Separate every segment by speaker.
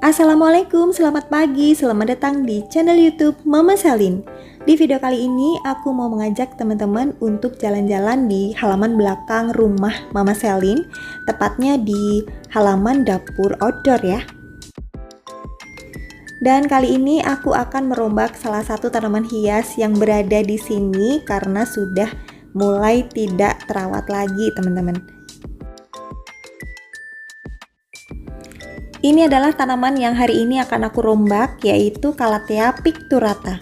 Speaker 1: Assalamualaikum, selamat pagi, selamat datang di channel YouTube Mama Selin. Di video kali ini aku mau mengajak teman-teman untuk jalan-jalan di halaman belakang rumah Mama Selin, tepatnya di halaman dapur outdoor ya. Dan kali ini aku akan merombak salah satu tanaman hias yang berada di sini karena sudah mulai tidak terawat lagi, teman-teman. Ini adalah tanaman yang hari ini akan aku rombak, yaitu Calathea picturata.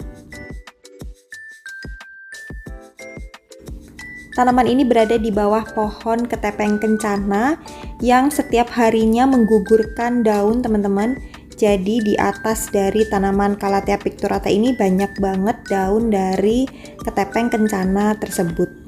Speaker 1: Tanaman ini berada di bawah pohon ketepeng kencana yang setiap harinya menggugurkan daun, teman-teman. Jadi di atas dari tanaman Calathea picturata ini banyak banget daun dari ketepeng kencana tersebut.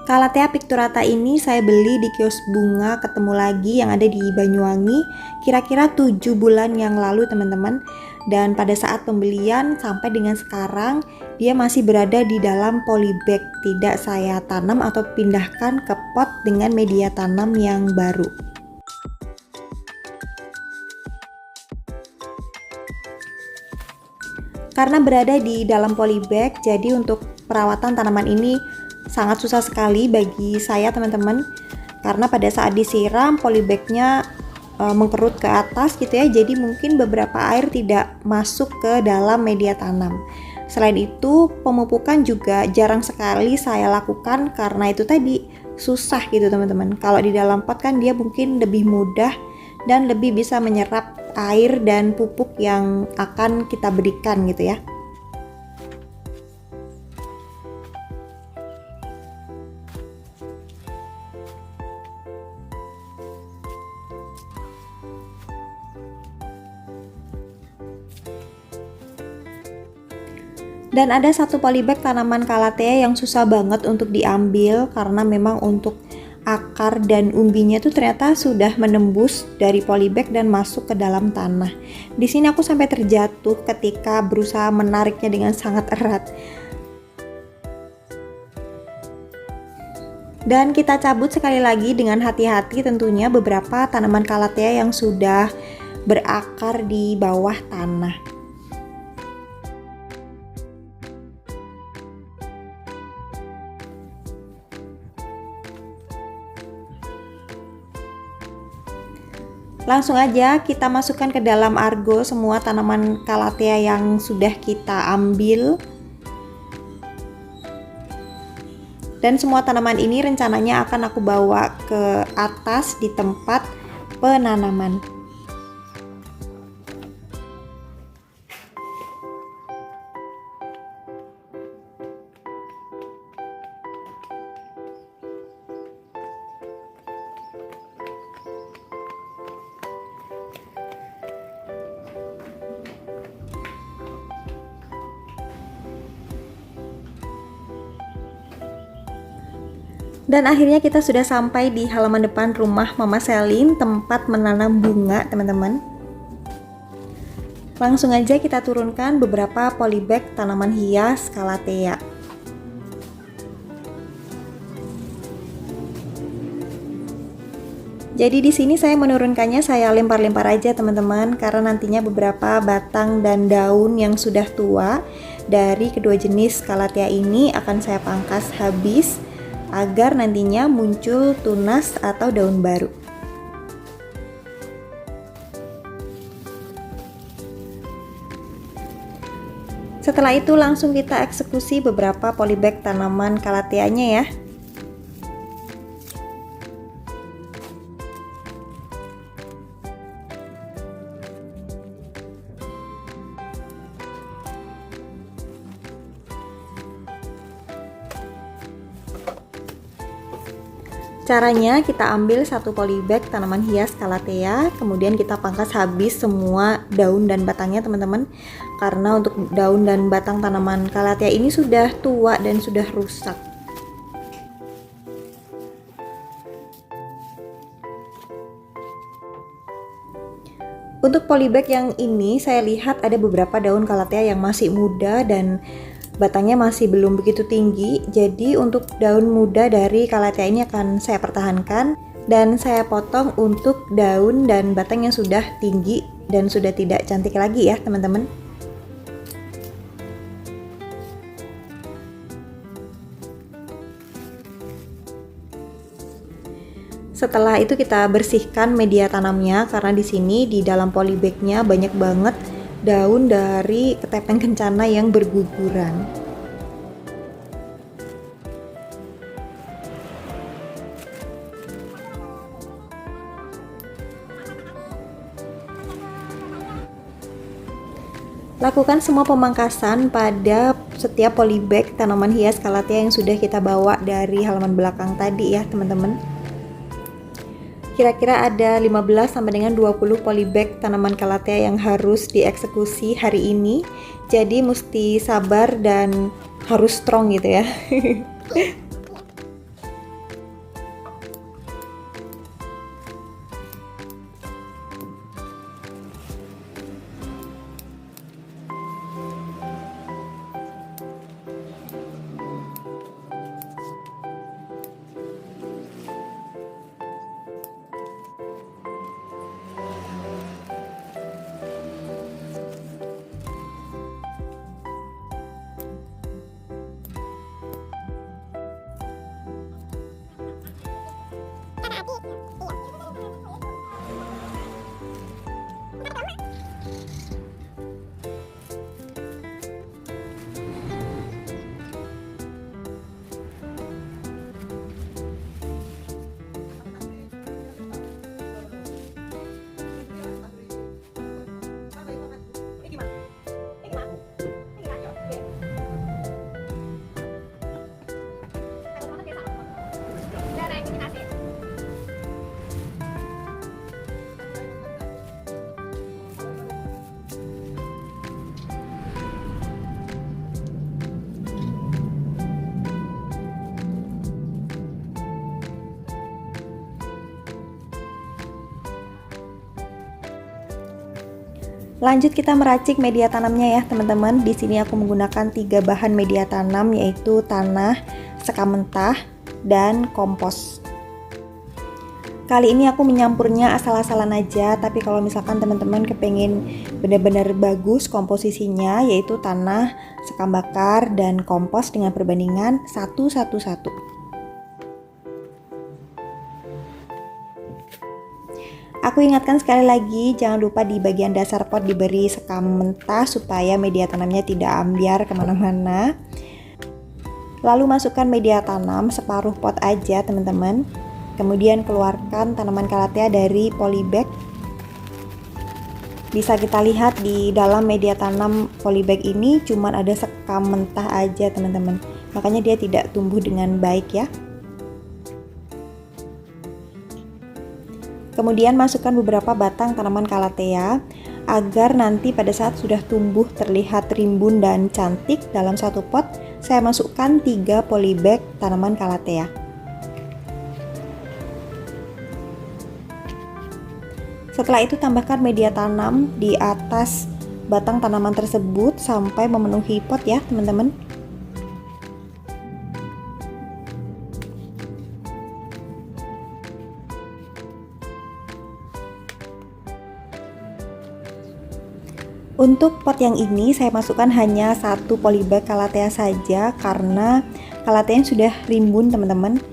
Speaker 1: Calathea picturata ini saya beli di kios bunga Ketemu Lagi yang ada di Banyuwangi kira-kira 7 bulan yang lalu, teman-teman. Dan pada saat pembelian sampai dengan sekarang dia masih berada di dalam polybag, tidak saya tanam atau pindahkan ke pot dengan media tanam yang baru. Karena berada di dalam polybag, jadi untuk perawatan tanaman ini sangat susah sekali bagi saya, teman-teman, karena pada saat disiram polybagnya mengkerut ke atas gitu ya, jadi mungkin beberapa air tidak masuk ke dalam media tanam. Selain itu pemupukan juga jarang sekali saya lakukan karena itu tadi susah gitu, teman-teman. Kalau di dalam pot kan dia mungkin lebih mudah dan lebih bisa menyerap air dan pupuk yang akan kita berikan gitu ya. Dan ada satu polybag tanaman Calathea yang susah banget untuk diambil karena memang untuk akar dan umbinya tuh ternyata sudah menembus dari polybag dan masuk ke dalam tanah. Di sini aku sampai terjatuh ketika berusaha menariknya dengan sangat erat. Dan kita cabut sekali lagi dengan hati-hati tentunya beberapa tanaman Calathea yang sudah berakar di bawah tanah. Langsung aja kita masukkan ke dalam argo semua tanaman Calathea yang sudah kita ambil. Dan semua tanaman ini rencananya akan aku bawa ke atas di tempat penanaman. Dan akhirnya kita sudah sampai di halaman depan rumah Mama Selin, tempat menanam bunga, teman-teman. Langsung aja kita turunkan beberapa polybag tanaman hias Calathea. Jadi di sini saya menurunkannya, saya lempar-lempar aja, teman-teman, karena nantinya beberapa batang dan daun yang sudah tua dari kedua jenis Calathea ini akan saya pangkas habis agar nantinya muncul tunas atau daun baru. Setelah itu langsung kita eksekusi beberapa polybag tanaman Calathea-nya ya. Caranya kita ambil satu polybag tanaman hias Calathea, kemudian kita pangkas habis semua daun dan batangnya, teman-teman. Karena untuk daun dan batang tanaman Calathea ini sudah tua dan sudah rusak. Untuk polybag yang ini saya lihat ada beberapa daun Calathea yang masih muda dan batangnya masih belum begitu tinggi, jadi untuk daun muda dari Calathea ini akan saya pertahankan. Dan saya potong untuk daun dan batang yang sudah tinggi dan sudah tidak cantik lagi ya teman-teman. Setelah itu kita bersihkan media tanamnya karena di sini di dalam polybagnya banyak banget daun dari ketepeng kencana yang berguguran. Lakukan semua pemangkasan pada setiap polybag tanaman hias calathea yang sudah kita bawa dari halaman belakang tadi ya teman-teman. Kira-kira ada 15 sampai dengan 20 polybag tanaman calathea yang harus dieksekusi hari ini. Jadi mesti sabar dan harus strong gitu ya. Lanjut kita meracik media tanamnya ya teman-teman. Di sini aku menggunakan 3 bahan media tanam, yaitu tanah, sekam mentah, dan kompos. Kali ini aku menyampurnya asal-asalan aja, tapi kalau misalkan teman-teman kepengen benar-benar bagus komposisinya, yaitu tanah, sekam bakar, dan kompos dengan perbandingan 1:1:1. Aku ingatkan sekali lagi, jangan lupa di bagian dasar pot diberi sekam mentah supaya media tanamnya tidak ambiar kemana-mana. Lalu masukkan media tanam separuh pot aja teman-teman. Kemudian keluarkan tanaman calathea dari polybag. Bisa kita lihat di dalam media tanam polybag ini cuman ada sekam mentah aja teman-teman. Makanya dia tidak tumbuh dengan baik ya. Kemudian masukkan beberapa batang tanaman calathea agar nanti pada saat sudah tumbuh terlihat rimbun dan cantik. Dalam satu pot saya masukkan 3 polybag tanaman calathea. Setelah itu tambahkan media tanam di atas batang tanaman tersebut sampai memenuhi pot ya teman-teman. Untuk pot yang ini saya masukkan hanya 1 polybag calathea saja karena calathea sudah rimbun teman-teman.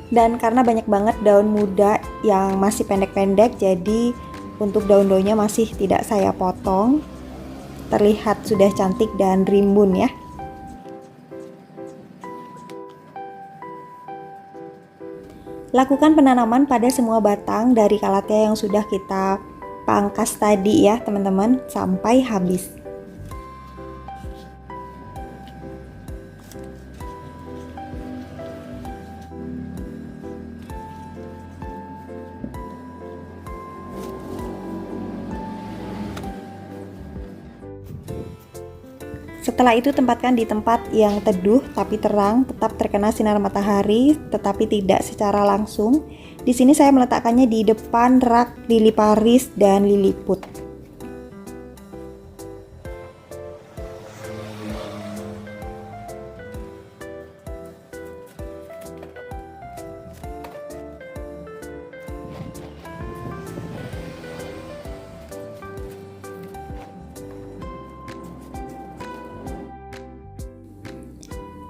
Speaker 1: Dan karena banyak banget daun muda yang masih pendek-pendek, jadi untuk daun-daunnya masih tidak saya potong. Terlihat sudah cantik dan rimbun ya. Lakukan penanaman pada semua batang dari calathea yang sudah kita pangkas tadi ya teman-teman sampai habis. Setelah itu tempatkan di tempat yang teduh tapi terang, tetap terkena sinar matahari tetapi tidak secara langsung. Di sini saya meletakkannya di depan rak lili Paris dan lili put.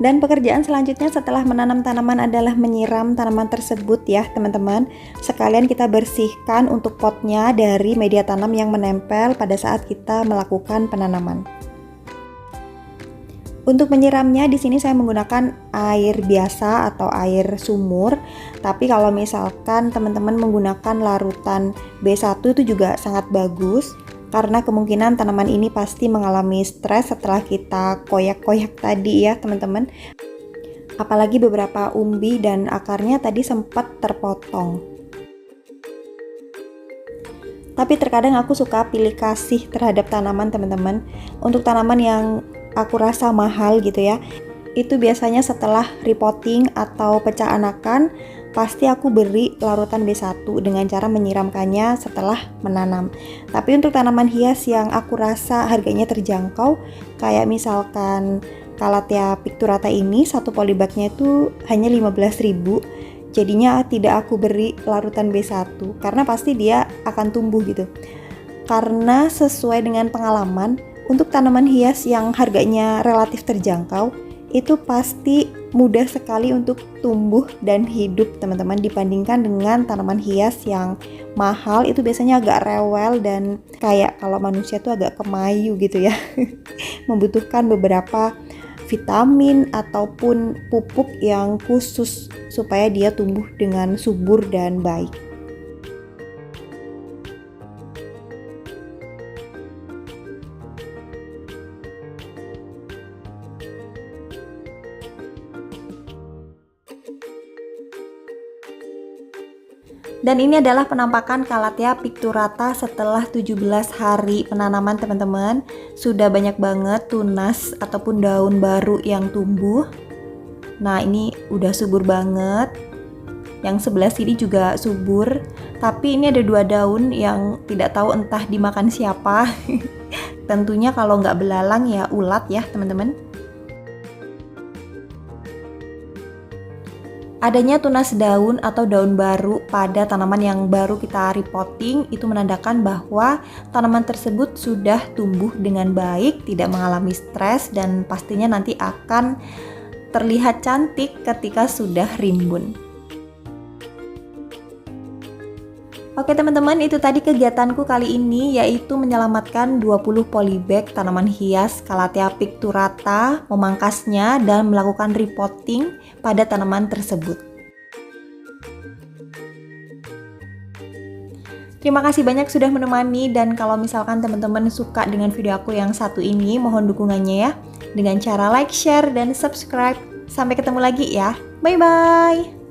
Speaker 1: Dan pekerjaan selanjutnya setelah menanam tanaman adalah menyiram tanaman tersebut ya teman-teman. Sekalian kita bersihkan untuk potnya dari media tanam yang menempel pada saat kita melakukan penanaman. Untuk menyiramnya di sini saya menggunakan air biasa atau air sumur. Tapi kalau misalkan teman-teman menggunakan larutan B1 itu juga sangat bagus. Karena kemungkinan tanaman ini pasti mengalami stres setelah kita koyak-koyak tadi ya teman-teman. Apalagi beberapa umbi dan akarnya tadi sempat terpotong. Tapi terkadang aku suka pilih kasih terhadap tanaman teman-teman. Untuk tanaman yang aku rasa mahal gitu ya, itu biasanya setelah repotting atau pecah anakan, pasti aku beri larutan B1 dengan cara menyiramkannya setelah menanam. Tapi untuk tanaman hias yang aku rasa harganya terjangkau, kayak misalkan Calathea picturata ini, satu polybagnya itu hanya 15.000. Jadinya tidak aku beri larutan B1 karena pasti dia akan tumbuh gitu. Karena sesuai dengan pengalaman, untuk tanaman hias yang harganya relatif terjangkau, itu pasti mudah sekali untuk tumbuh dan hidup teman-teman, dibandingkan dengan tanaman hias yang mahal itu biasanya agak rewel dan kayak kalau manusia tuh agak kemayu gitu ya. Membutuhkan beberapa vitamin ataupun pupuk yang khusus supaya dia tumbuh dengan subur dan baik. Dan ini adalah penampakan Calathea picturata setelah 17 hari penanaman teman-teman. Sudah banyak banget tunas ataupun daun baru yang tumbuh. Nah ini udah subur banget. Yang sebelah sini juga subur. Tapi ini ada 2 daun yang tidak tahu entah dimakan siapa. Tentunya kalau nggak belalang ya ulat ya teman-teman. Adanya tunas daun atau daun baru pada tanaman yang baru kita repotting itu menandakan bahwa tanaman tersebut sudah tumbuh dengan baik, tidak mengalami stres, dan pastinya nanti akan terlihat cantik ketika sudah rimbun. Oke teman-teman, itu tadi kegiatanku kali ini, yaitu menyelamatkan 20 polybag tanaman hias Calathea picturata, memangkasnya dan melakukan repotting pada tanaman tersebut. Terima kasih banyak sudah menemani, dan kalau misalkan teman-teman suka dengan video aku yang satu ini, mohon dukungannya ya dengan cara like, share, dan subscribe. Sampai ketemu lagi ya. Bye-bye.